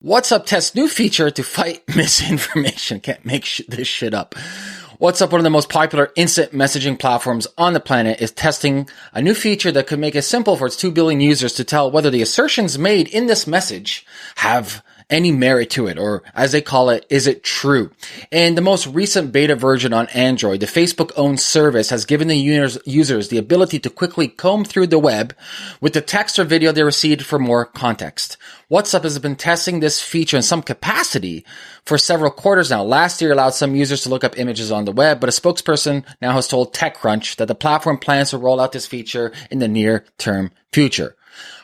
WhatsApp tests new feature to fight misinformation. Can't make this shit up. WhatsApp, one of the most popular instant messaging platforms on the planet, is testing a new feature that could make it simple for its 2 billion users to tell whether the assertions made in this message have any merit to it, or as they call it, is it true? In the most recent beta version on Android, the Facebook-owned service has given the users the ability to quickly comb through the web with the text or video they received for more context. WhatsApp has been testing this feature in some capacity for several quarters now. Last year allowed some users to look up images on the web, but a spokesperson now has told TechCrunch that the platform plans to roll out this feature in the near-term future.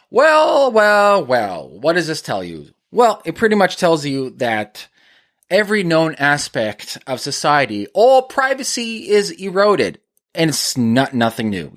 Well, what does this tell you? Well, it pretty much tells you that every known aspect of society, all privacy is eroded. And it's nothing new.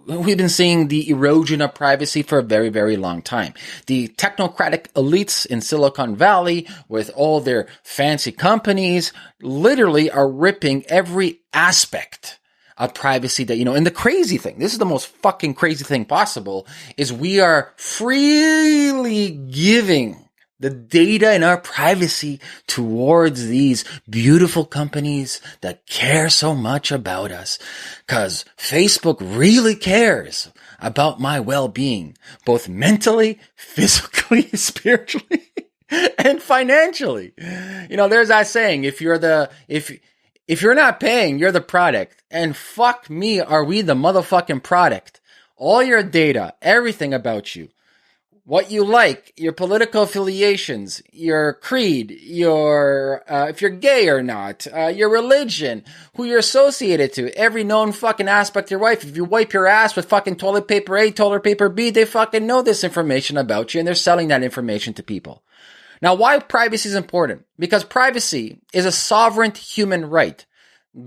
We've been seeing the erosion of privacy for a very, very long time. The technocratic elites in Silicon Valley, with all their fancy companies, literally are ripping every aspect of privacy that, and the crazy thing, this is the most fucking crazy thing possible, is we are freely giving the data and our privacy towards these beautiful companies that care so much about us. 'Cause Facebook really cares about my well-being, both mentally, physically, spiritually, and financially. There's that saying, if you're not paying, you're the product. And fuck me, are we the motherfucking product? All your data, everything about you, what you like, your political affiliations, your creed, if you're gay or not, your religion, who you're associated to, every known fucking aspect of your life. If you wipe your ass with fucking toilet paper A, toilet paper B, they fucking know this information about you and they're selling that information to people. Now, why privacy is important? Because privacy is a sovereign human right.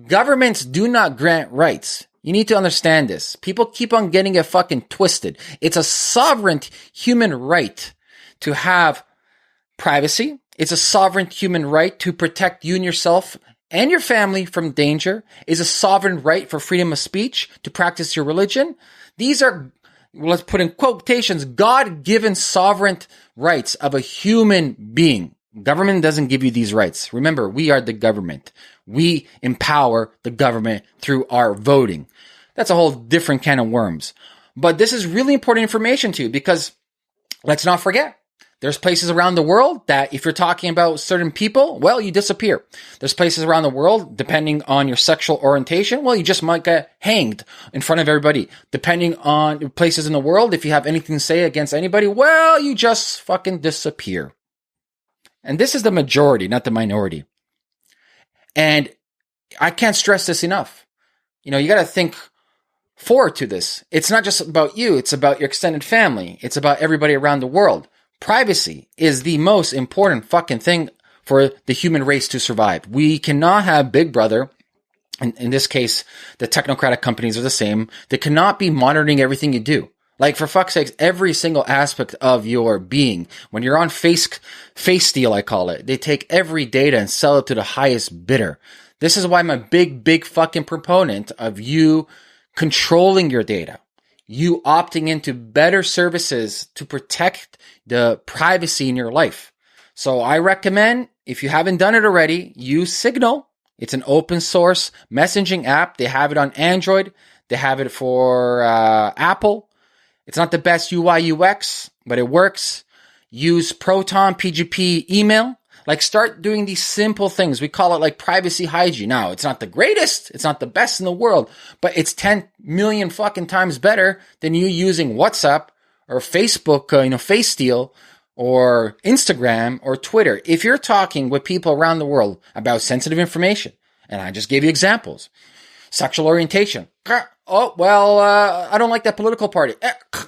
Governments do not grant rights. You need to understand this. People keep on getting it fucking twisted. It's a sovereign human right to have privacy. It's a sovereign human right to protect you and yourself and your family from danger. It's a sovereign right for freedom of speech, to practice your religion. These are, let's put in quotations, God-given sovereign rights of a human being. Government doesn't give you these rights. Remember, we are the government. We empower the government through our voting. That's a whole different can of worms. But this is really important information to you, because let's not forget, there's places around the world that if you're talking about certain people, well, you disappear. There's places around the world, depending on your sexual orientation, well, you just might get hanged in front of everybody. Depending on places in the world, if you have anything to say against anybody, well, you just fucking disappear. And this is the majority, not the minority. And I can't stress this enough. You got to think forward to this. It's not just about you. It's about your extended family. It's about everybody around the world. Privacy is the most important fucking thing for the human race to survive. We cannot have Big Brother. In this case, the technocratic companies are the same. They cannot be monitoring everything you do. Like, for fuck's sakes, every single aspect of your being. When you're on face steal, I call it, they take every data and sell it to the highest bidder. This is why I'm a big fucking proponent of you controlling your data. You opting into better services to protect the privacy in your life. So I recommend, if you haven't done it already, use Signal. It's an open source messaging app. They have it on Android. They have it for Apple. It's not the best UI UX, but it works. Use Proton PGP email. Like, start doing these simple things. We call it like privacy hygiene. Now, it's not the greatest. It's not the best in the world, but it's 10 million fucking times better than you using WhatsApp or Facebook, Face Steal, or Instagram or Twitter. If you're talking with people around the world about sensitive information, and I just gave you examples, sexual orientation. Oh, well, I don't like that political party.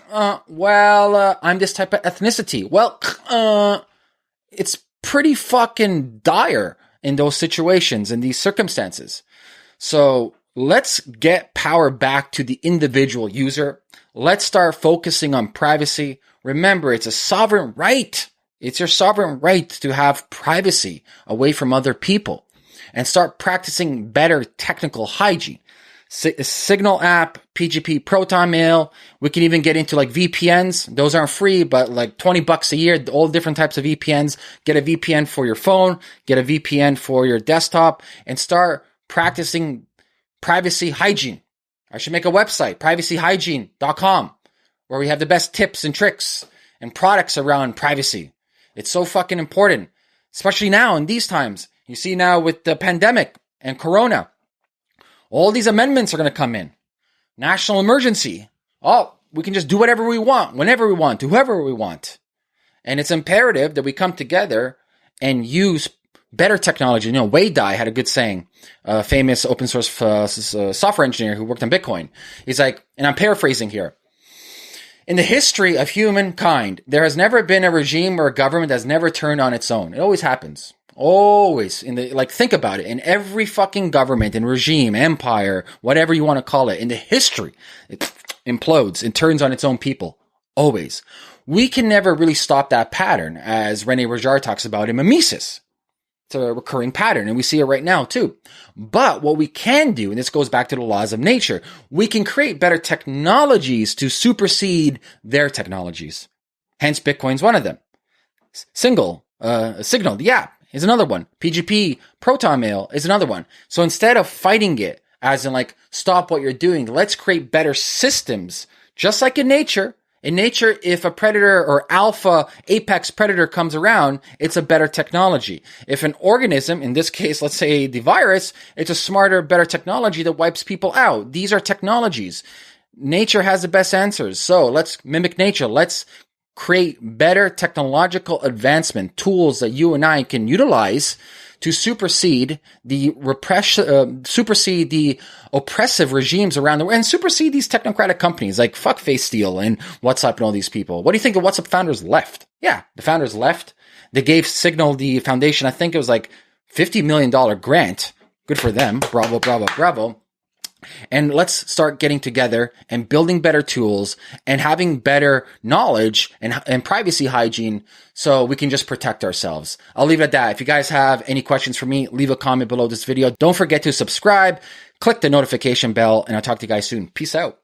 I'm this type of ethnicity. Well, it's pretty fucking dire in those situations, in these circumstances. So let's get power back to the individual user. Let's start focusing on privacy. Remember, it's a sovereign right. It's your sovereign right to have privacy away from other people, and start practicing better technical hygiene. Signal app, PGP, Proton Mail. We can even get into like VPNs. Those aren't free, but like $20 a year, all different types of VPNs. Get a VPN for your phone, get a VPN for your desktop, and start practicing privacy hygiene. I should make a website, privacyhygiene.com, where we have the best tips and tricks and products around privacy. It's so fucking important, especially now in these times. You see now with the pandemic and Corona, all these amendments are going to come in. National emergency. Oh, we can just do whatever we want, whenever we want, to whoever we want. And it's imperative that we come together and use better technology. You know, Wei Dai had a good saying, a famous open source software engineer who worked on Bitcoin. He's like, and I'm paraphrasing here, in the history of humankind, there has never been a regime or a government that's never turned on its own. It always happens. Always. Think about it. In every fucking government and regime, empire, whatever you want to call it, in the history, it implodes and turns on its own people. Always. We can never really stop that pattern, as René Girard talks about in Mimesis. It's a recurring pattern, and we see it right now too. But what we can do, and this goes back to the laws of nature, we can create better technologies to supersede their technologies. Hence, Bitcoin's one of them. Signal, the app, is another one. PGP, Proton Mail is another one. So instead of fighting it, as in like, stop what you're doing, let's create better systems, just like in nature. In nature, if a predator or alpha apex predator comes around, it's a better technology. If an organism, in this case, let's say the virus, it's a smarter, better technology that wipes people out. These are technologies. Nature has the best answers. So let's mimic nature. Let's create better technological advancement tools that you and I can utilize to supersede the oppressive regimes around the world, and supersede these technocratic companies like fuckface Steel and WhatsApp and all these people. What do you think the WhatsApp founders left? Yeah, the founders left. They gave Signal, the foundation, I think it was like $50 million grant. Good for them. Bravo, bravo, bravo. And let's start getting together and building better tools and having better knowledge and privacy hygiene so we can just protect ourselves. I'll leave it at that. If you guys have any questions for me, leave a comment below this video. Don't forget to subscribe, click the notification bell, and I'll talk to you guys soon. Peace out.